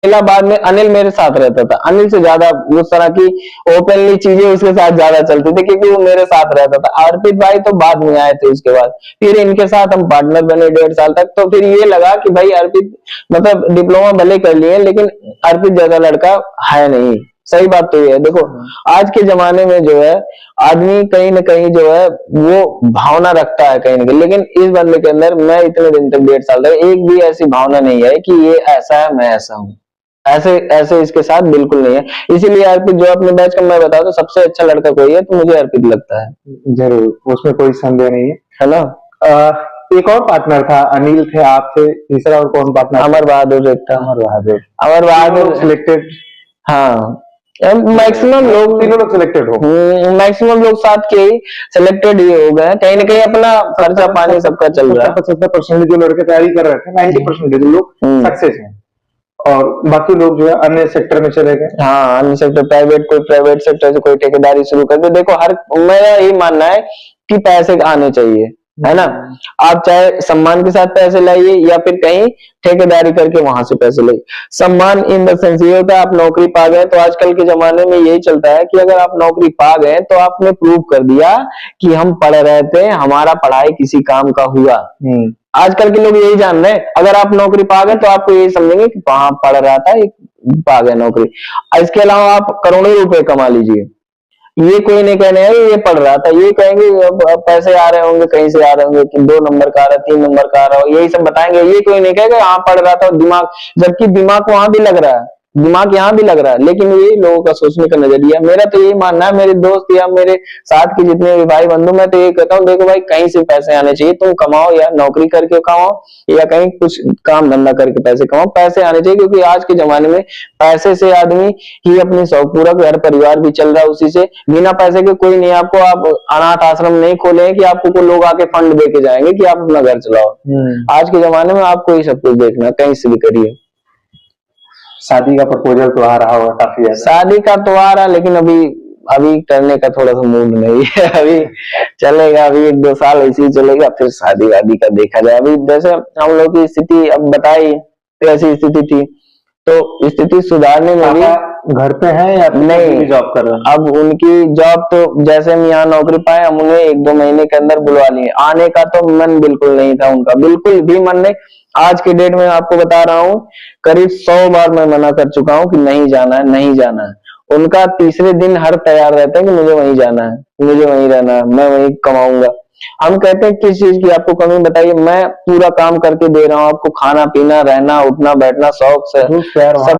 मिला, बाद में अनिल मेरे साथ रहता था। अनिल से ज्यादा उस तरह की ओपनली चीजें उसके साथ ज्यादा चलती थी, क्योंकि वो मेरे साथ रहता था। अर्पित भाई तो बाद में आए थे उसके बाद, फिर इनके साथ हम पार्टनर बने 1.5 साल तक। तो फिर ये लगा कि भाई अर्पित मतलब डिप्लोमा भले कर लिए, लेकिन अर्पित जैसा लड़का है नहीं। सही बात तो ये है। देखो आज के जमाने में जो है आदमी कहीं ना कहीं जो है वो भावना रखता है कहीं ना कहीं, लेकिन इस बंदे के अंदर मैं इतने दिन तक 1.5 साल तक एक भी ऐसी भावना नहीं है कि ये ऐसा है मैं ऐसा हूँ। ऐसे ऐसे इसके साथ बिल्कुल नहीं है। इसीलिए अर्पित जो अपने बैच का मैं बता दूं सबसे अच्छा लड़का कोई है तो मुझे अर्पित लगता है। जरूर, उसमें कोई संदेह नहीं है ना। एक और पार्टनर था, अनिल थे, आप थे, तीसरा और कौन पार्टनर? अमर बहादुर एक था। अमर बहादुर सिलेक्टेड। हाँ, मैक्सिमम लोग, तीनों लोग सिलेक्टेड हो, मैक्सिमम लोग साथ के ही सिलेक्टेड ही हो गए। कहीं ना कहीं अपना खर्चा पानी सबका चल रहा है। 75% जो लड़के तैयारी कर रहे थे, 90% लोग सक्सेस हैं, और बाकी लोग जो है अन्य सेक्टर में चले गए। हाँ, अन्य सेक्टर, प्राइवेट, कोई प्राइवेट सेक्टर से कोई ठेकेदारी शुरू कर दे। देखो हर, मेरा यही मानना है कि पैसे आने चाहिए, है ना। आप चाहे सम्मान के साथ पैसे लाइए या फिर कहीं ठेकेदारी करके वहां से पैसे लाइए। सम्मान इन द सेंस ये होता है आप नौकरी पा गए, तो आजकल के जमाने में यही चलता है कि अगर आप नौकरी पा गए तो आपने प्रूव कर दिया कि हम पढ़ रहे थे, हमारा पढ़ाई किसी काम का हुआ। आजकल के लोग यही जान रहे हैं। अगर आप नौकरी पा गए तो आपको यही समझेंगे कि वहां पढ़ रहा था, पा गए नौकरी। इसके अलावा आप करोड़ों रुपए कमा लीजिए, ये कोई नहीं कहने है ये पढ़ रहा था, ये कहेंगे अब पैसे आ रहे होंगे कहीं से आ रहे होंगे कि 2 नंबर का आ रहा है, 3 नंबर का आ रहा हो, यही सब बताएंगे। ये कोई नहीं कहेगा हाँ पढ़ रहा था दिमाग, जबकि दिमाग वहां भी लग रहा है, दिमाग यहाँ भी लग रहा है। लेकिन ये लोगों का सोचने का नजरिया। मेरा तो यही मानना है, मेरे दोस्त या मेरे साथ के जितने भी भाई बंधु, मैं तो ये कहता हूँ देखो भाई कहीं से पैसे आने चाहिए, तुम कमाओ या नौकरी करके कमाओ या कहीं कुछ काम धंधा करके पैसे कमाओ, पैसे आने चाहिए। क्योंकि आज के जमाने में पैसे से आदमी ही अपनी शौक पूरा, घर परिवार भी चल रहा है उसी से। बिना पैसे के कोई नहीं। आपको आप अनाथ आश्रम नहीं खोले कि आपको कोई लोग आके फंड दे के जाएंगे कि आप अपना घर चलाओ। आज के जमाने में आपको ही सब कुछ देखना, कहीं से भी करिए। शादी का प्रपोजल तो आ रहा होगा काफी है। शादी का तो आ रहा, लेकिन अभी करने का थोड़ा सा मूड नहीं है। अभी चलेगा, अभी 1-2 साल ऐसे ही चलेगा, फिर शादी वादी का देखा जाए। अभी जैसे हम लोग की स्थिति अब बताई, ऐसी स्थिति थी, तो स्थिति सुधारने में भी घर पे है या नहीं जॉब कर रहे हैं? अब उनकी जॉब तो जैसे हम यहाँ नौकरी पाए, हम उन्हें 1-2 महीने के अंदर बुलवा लिए। आने का तो मन बिल्कुल नहीं था उनका, बिल्कुल भी मन नहीं। आज के डेट में आपको बता रहा हूँ करीब 100 बार मैं मना कर चुका हूँ कि नहीं जाना है, नहीं जाना है। उनका तीसरे दिन हर तैयार रहता है कि मुझे वहीं जाना है, मुझे वहीं रहना है, मैं वहीं कमाऊंगा। हम कहते हैं किस चीज की आपको कमी बताइए, मैं पूरा काम करके दे रहा हूँ आपको, खाना पीना रहना उठना बैठना शौक से सब